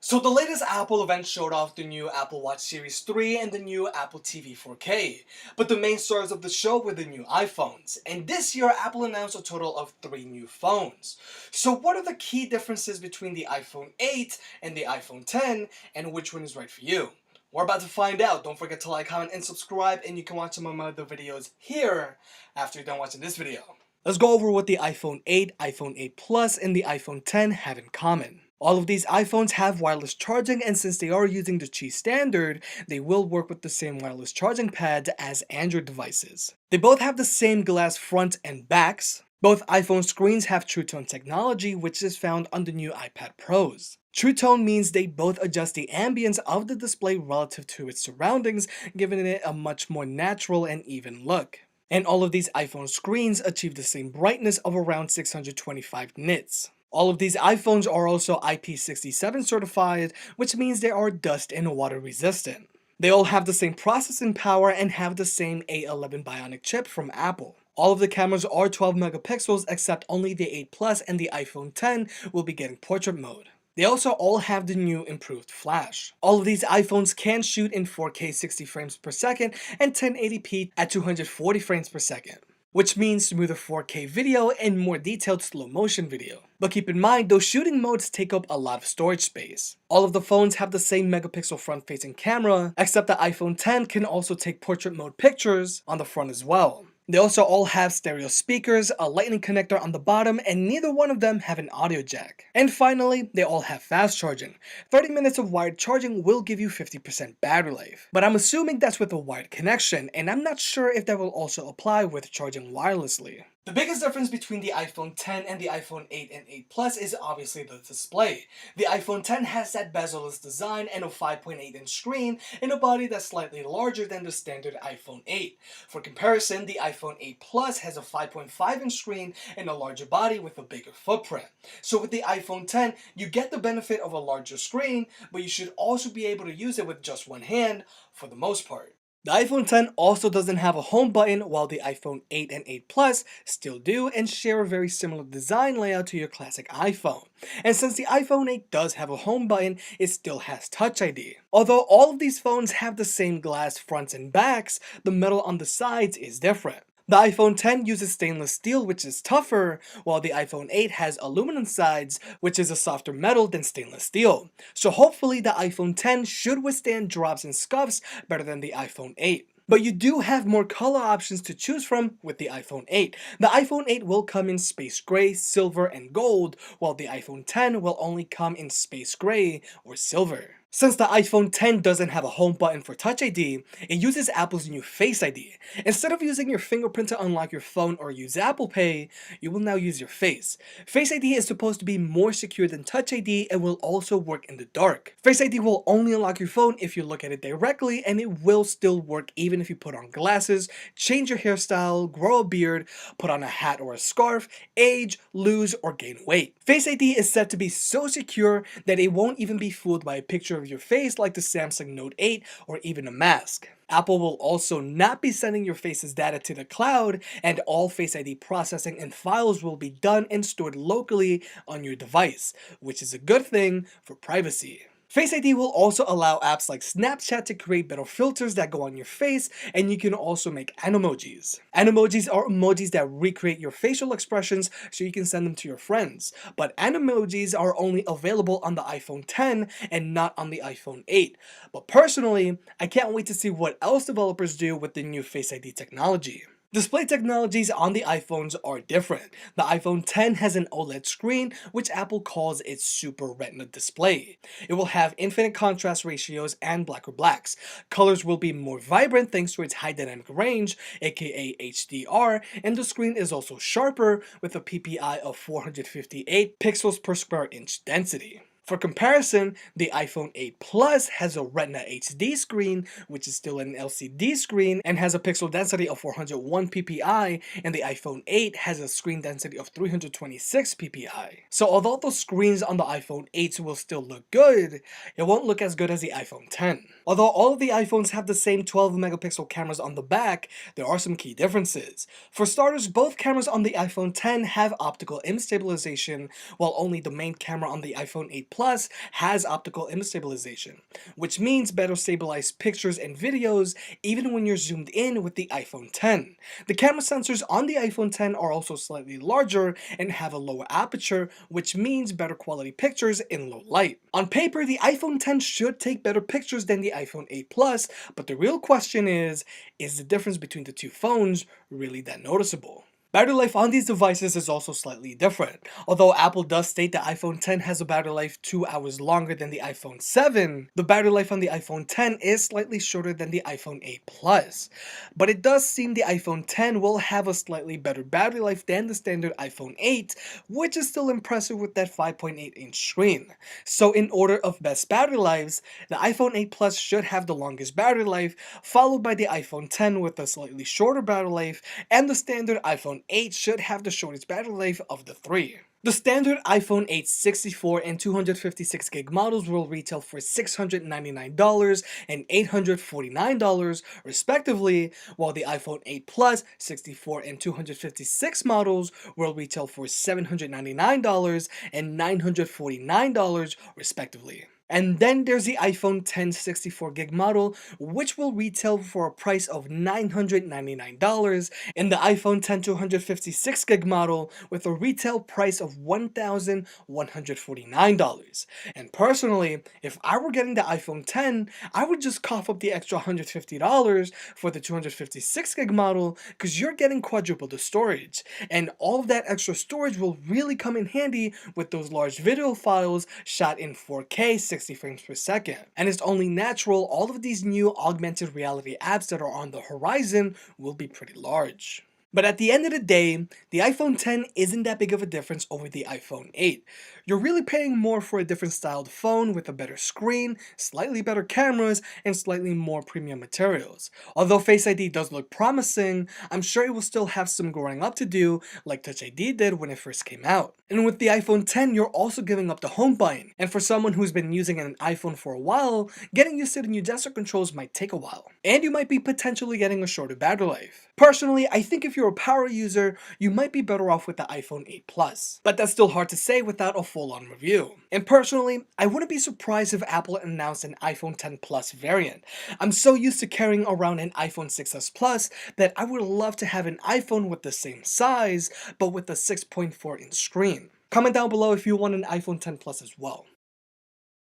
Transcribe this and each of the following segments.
So the latest Apple event showed off the new Apple Watch Series 3 and the new Apple TV 4K. But the main stars of the show were the new iPhones. And this year, Apple announced a total of 3 new phones. So what are the key differences between the iPhone 8 and the iPhone 10, and which one is right for you? We're about to find out. Don't forget to like, comment, and subscribe, and you can watch some of my other videos here after you're done watching this video. Let's go over what the iPhone 8, iPhone 8 Plus, and the iPhone 10 have in common. All of these iPhones have wireless charging, and since they are using the Qi standard, they will work with the same wireless charging pads as Android devices. They both have the same glass front and backs. Both iPhone screens have True Tone technology, which is found on the new iPad Pros. True Tone means they both adjust the ambience of the display relative to its surroundings, giving it a much more natural and even look. And all of these iPhone screens achieve the same brightness of around 625 nits. All of these iPhones are also IP67 certified, which means they are dust and water resistant. They all have the same processing power and have the same A11 Bionic chip from Apple. All of the cameras are 12 megapixels except only the 8 Plus and the iPhone 10 will be getting portrait mode. They also all have the new improved flash. All of these iPhones can shoot in 4K 60 frames per second and 1080p at 240 frames per second, which means smoother 4K video and more detailed slow motion video. But keep in mind, those shooting modes take up a lot of storage space. All of the phones have the same megapixel front-facing camera, except the iPhone 10 can also take portrait mode pictures on the front as well. They also all have stereo speakers, a lightning connector on the bottom, and neither one of them have an audio jack. And finally, they all have fast charging. 30 minutes of wired charging will give you 50% battery life. But I'm assuming that's with a wired connection, and I'm not sure if that will also apply with charging wirelessly. The biggest difference between the iPhone 10 and the iPhone 8 and 8 Plus is obviously the display. The iPhone 10 has that bezel-less design and a 5.8-inch screen and a body that's slightly larger than the standard iPhone 8. For comparison, the iPhone 8 Plus has a 5.5-inch screen and a larger body with a bigger footprint. So with the iPhone 10, you get the benefit of a larger screen, but you should also be able to use it with just one hand for the most part. The iPhone 10 also doesn't have a home button, while the iPhone 8 and 8 Plus still do and share a very similar design layout to your classic iPhone. And since the iPhone 8 does have a home button, it still has Touch ID. Although all of these phones have the same glass fronts and backs, the metal on the sides is different. The iPhone 10 uses stainless steel, which is tougher, while the iPhone 8 has aluminum sides, which is a softer metal than stainless steel. So hopefully the iPhone 10 should withstand drops and scuffs better than the iPhone 8. But you do have more color options to choose from with the iPhone 8. The iPhone 8 will come in space gray, silver, and gold, while the iPhone 10 will only come in space gray or silver. Since the iPhone 10 doesn't have a home button for Touch ID, it uses Apple's new Face ID. Instead of using your fingerprint to unlock your phone or use Apple Pay, you will now use your face. Face ID is supposed to be more secure than Touch ID and will also work in the dark. Face ID will only unlock your phone if you look at it directly, and it will still work even if you put on glasses, change your hairstyle, grow a beard, put on a hat or a scarf, age, lose, or gain weight. Face ID is said to be so secure that it won't even be fooled by a picture of your face like the Samsung Note 8 or even a mask. Apple will also not be sending your face's data to the cloud, and all Face ID processing and files will be done and stored locally on your device, which is a good thing for privacy. Face ID will also allow apps like Snapchat to create better filters that go on your face, and you can also make animojis. Animojis are emojis that recreate your facial expressions so you can send them to your friends. But animojis are only available on the iPhone 10 and not on the iPhone 8. But personally, I can't wait to see what else developers do with the new Face ID technology. Display technologies on the iPhones are different. The iPhone 10 has an OLED screen, which Apple calls its Super Retina display. It will have infinite contrast ratios and blacker blacks. Colors will be more vibrant thanks to its high dynamic range, aka HDR, and the screen is also sharper with a PPI of 458 pixels per square inch density. For comparison, the iPhone 8 Plus has a Retina HD screen, which is still an LCD screen, and has a pixel density of 401 ppi, and the iPhone 8 has a screen density of 326 ppi. So although the screens on the iPhone 8 will still look good, it won't look as good as the iPhone 10. Although all of the iPhones have the same 12 megapixel cameras on the back, there are some key differences. For starters, both cameras on the iPhone X have optical image stabilization, while only the main camera on the iPhone 8 Plus has optical image stabilization, which means better stabilized pictures and videos even when you're zoomed in with the iPhone X. The camera sensors on the iPhone X are also slightly larger and have a lower aperture, which means better quality pictures in low light. On paper, the iPhone X should take better pictures than the iPhone 8 Plus, but the real question is the difference between the two phones really that noticeable? Battery life on these devices is also slightly different. Although Apple does state the iPhone X has a battery life 2 hours longer than the iPhone 7, the battery life on the iPhone X is slightly shorter than the iPhone 8 Plus. But it does seem the iPhone X will have a slightly better battery life than the standard iPhone 8, which is still impressive with that 5.8-inch screen. So in order of best battery lives, the iPhone 8 Plus should have the longest battery life, followed by the iPhone X with a slightly shorter battery life, and the standard iPhone 8 should have the shortest battery life of the three. The standard iPhone 8 64 and 256 gig models will retail for $699 and $849 respectively, while the iPhone 8 Plus 64 and 256 models will retail for $799 and $949 respectively. And then there's the iPhone X 64 gig model, which will retail for a price of $999, and the iPhone X 256 gig model with a retail price of $1,149. And personally, if I were getting the iPhone X, I would just cough up the extra $150 for the 256 gig model, because you're getting quadruple the storage. And all of that extra storage will really come in handy with those large video files shot in 4K 60 frames per second. And it's only natural all of these new augmented reality apps that are on the horizon will be pretty large. But at the end of the day, the iPhone X isn't that big of a difference over the iPhone 8. You're really paying more for a different styled phone with a better screen, slightly better cameras, and slightly more premium materials. Although Face ID does look promising, I'm sure it will still have some growing up to do, like Touch ID did when it first came out. And with the iPhone X, you're also giving up the home button. And for someone who's been using an iPhone for a while, getting used to the new gesture controls might take a while. And you might be potentially getting a shorter battery life. Personally, I think if you're a power user, you might be better off with the iPhone 8 Plus. But that's still hard to say without a full-on review. And personally, I wouldn't be surprised if Apple announced an iPhone X Plus variant. I'm so used to carrying around an iPhone 6s Plus that I would love to have an iPhone with the same size, but with a 6.4-inch screen. Comment down below if you want an iPhone X Plus as well.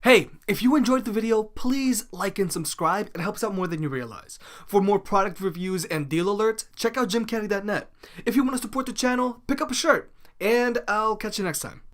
Hey, if you enjoyed the video, please like and subscribe. It helps out more than you realize. For more product reviews and deal alerts, check out jimcaddy.net. If you want to support the channel, pick up a shirt. And I'll catch you next time.